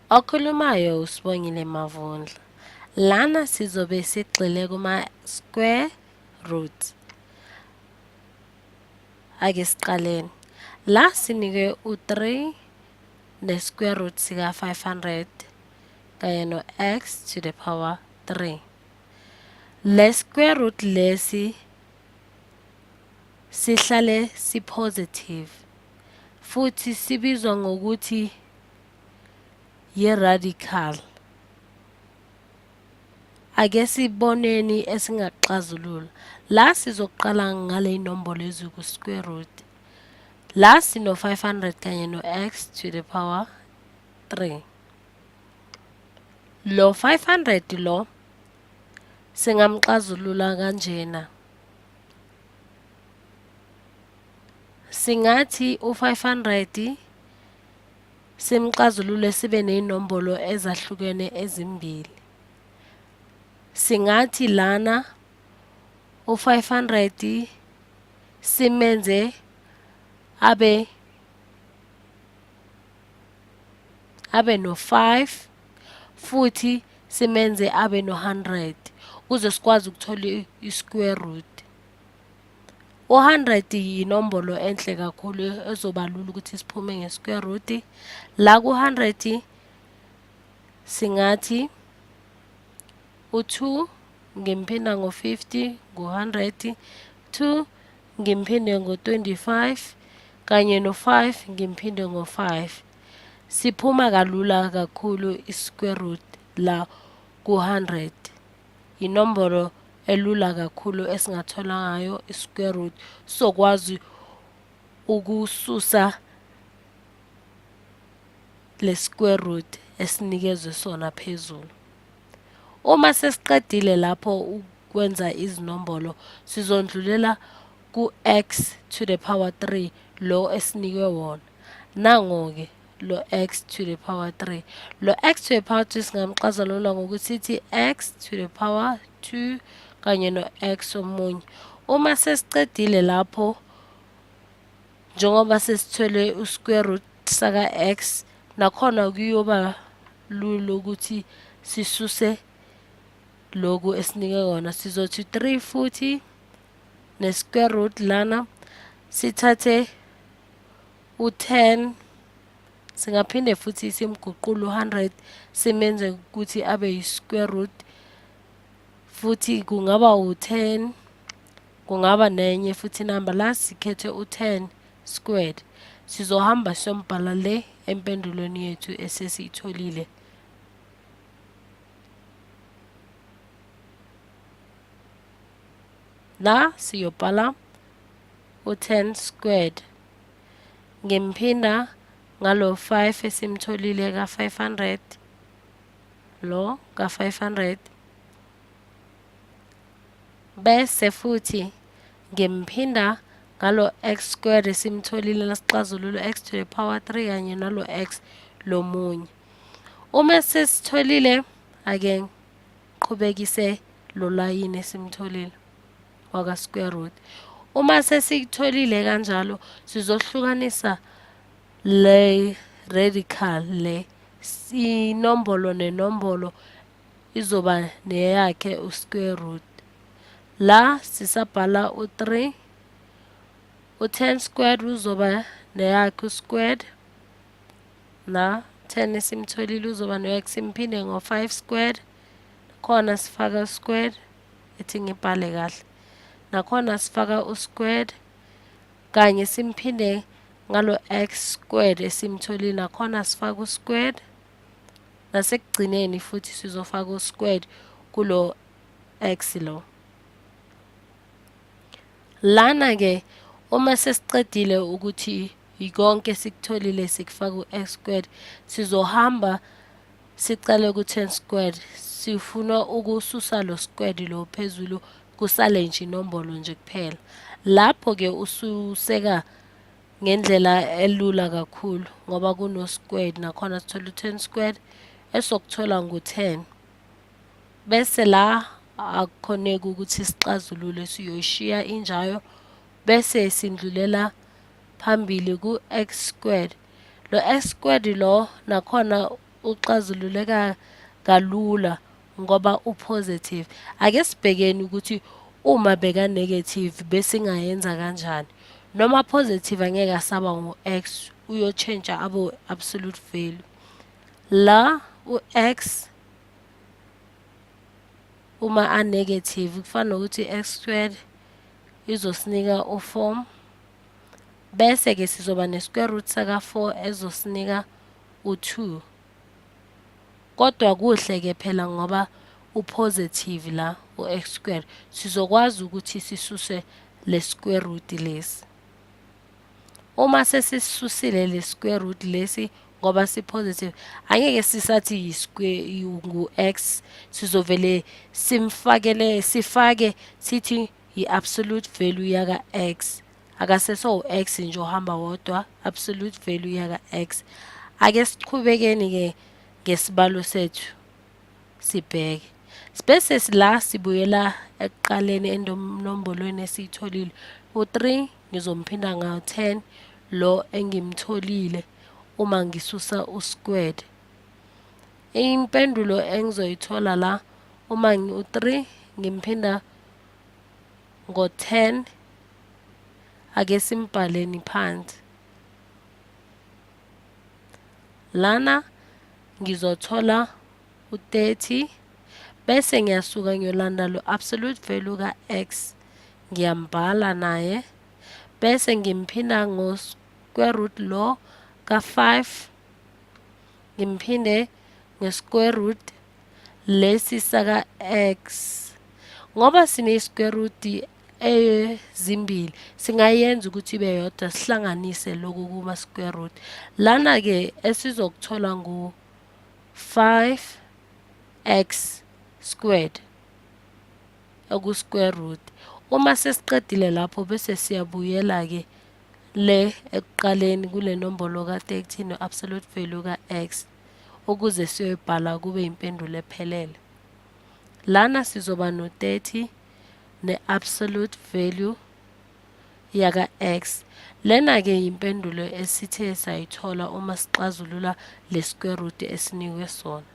Okhulumayo uSibongile Mavundla. Lana sizobe sigxile kuma-square roots. Ake siqaleni. La sinike u-3 ne-square root sika-500 kanye no-x to the power 3. Le square root lesi sihlale si-positive futhi sibizwa ngokuthi yi-radical. Ake siboneni esingaxazulula. La sizoqala ngale inombolo eziku-square root. La sino-500 kanye no-x to the power 3. Lo 500 lo singamxazulula kanjena. Singathi u-500 simxazulule sibe ney'nombolo ezahlukene ezimbili. Singathi lana u-500 simenze abe no-5 futhi simenze abe no-100 ukuze sikwazi ukuthola i-square root. U-100 yinombolo enhle kakhulu ezoba lula ukuthi siphume nge-square root. La ku-100 singathi u-2 ngimphinda ngo-50 ngu-100, 2 ngimphinde ngo-25 kanye no-5 ngimphinde ngo-5. Siphuma kalula kakhulu i-square root la ku-100. Inombolo elula kakhulu esingathola ngayo i-square root sokwazi ukususa le square root esinikezwe sona phezulu. Uma sesiqedile lapho ukwenza izinombolo sizondlulela ku-x to the power 3 lo esinikwe wona. Nango-ke lo x to the power 3. Lo x to the power 3 singamxazulula ngokuthi sithi x to the power 2 kanye no-x omunye. Uma sesiqedile lapho njengoba sesithole u-square root saka x nakhona kuyoba lula ukuthi sisuse loku esinike kona. Sizothi 3 futhi ne-square root lana sithathe u-10 singaphinde futhi simguqule u-100 simenze ukuthi abe yi-square root futhi kungaba u-10 kungaba nenye futhi number la sikhethe u-10 squared. Sizohamba siyombhala le empendulweni yethu esesiyitholile. La siyobhala u-10 squared. Ngimphinda ngalo 5 esimtholile ka-500 lo ka-500 bese futhi ngimphinda ngalo x squared esimtholile nasixazulula x to the power 3 kanye nalo x lomunye. Uma sesitholile ake qhubekise lo layini esimtholile waka square root. Uma sesitholile kanjalo sizohlukanisa le radical le inombolo nenombolo izoba neyakhe u-square root. La sisabhala u-3 u-10 squared uzoba neyakhe u-squared. La 10 esimtholile uzoba no-x simphinde ngo-5 squared. Khona sifaka u-squared ethi ngibhale kahle. Nakhona sifaka u-squared kanye simphinde ngalo x squared esimtholile nakhona sifaka u-squared. Nasekugcineni futhi sizofaka u-squared kulo x lo. Lana-ke uma sesiqedile ukuthi ikonke sikutholile sikufaka u-x squared sizohamba sicale ku-10 squared. Sifuna ukususa lo squared lo phezulu kusale nje inombolo nje kuphela. Lapho-ke ususeka ngendlela elula kakhulu ngoba kuno-squared nakhona sithola u-10 squared esokuthola ngu-10. Bese la akukhoneka ukuthi sixazulule siyoyishiya injayo bese sindlulela phambili ku-x squared. Lo x squared lo nakhona uxazululeka kalula ngoba upositive. Ake sibhekeni ukuthi uma beka negative bese ingayenza kanjani. Noma positive angeke asaba ngu-x, uyotshentsha abe absolute value. La u-x uma a-negative kufana nokuthi x squared izosinika u-4 bese-ke sizoba ne-square root saka-4 ezosinika u-2. Kodwa kuhle-ke phela ngoba upositive la u-x squared sizokwazi ukuthi sisuse le-square root lesi. Uma sesisusile le-square root lesi ngoba si-positive angeke sisathi ngu-x, sizovele sifake sithi i-absolute value yaka-x. Akaseso u-x nje ohamba wodwa, absolute value yaka-x. Ake sichubekeni-ke ngesibalo sethu sibheke. Bese la sibuyela ekuqaleni enombolweni esiyitholile. U-3 ngizomphinda nga-10 lo engimtholile uma ngisusa u-squared. Impendulo engizoyithola la uma u-3 ngimphinda ngo-10 ake simbhaleni phansi. Lana ngizothola u-30 bese ngiyasuka ngiyolanda lo absolute value ka-x ngiyambhala naye bese ngimphinda ngo-square root lo ka-5 ngimphinde nge-square root lesi saka-x. Ngoba sine-square root ezimbili singayenza ukuthi ibe yodwa sihlanganise lokhu kuma-square root. Lana-ke esizokuthola ngu-5x squared oku-square root. Uma sesiqedile lapho bese siyabuyela-ke le ekuqaleni kule nombolo ka-30 no-absolute value ka-x ukuze siyoyibhala kube impendulo ephelele. Lana sizoba no-30 ne-absolute value yaka-x. Lena-ke impendulo esithe sayithola uma sixazulula le-square root esinikwe sona.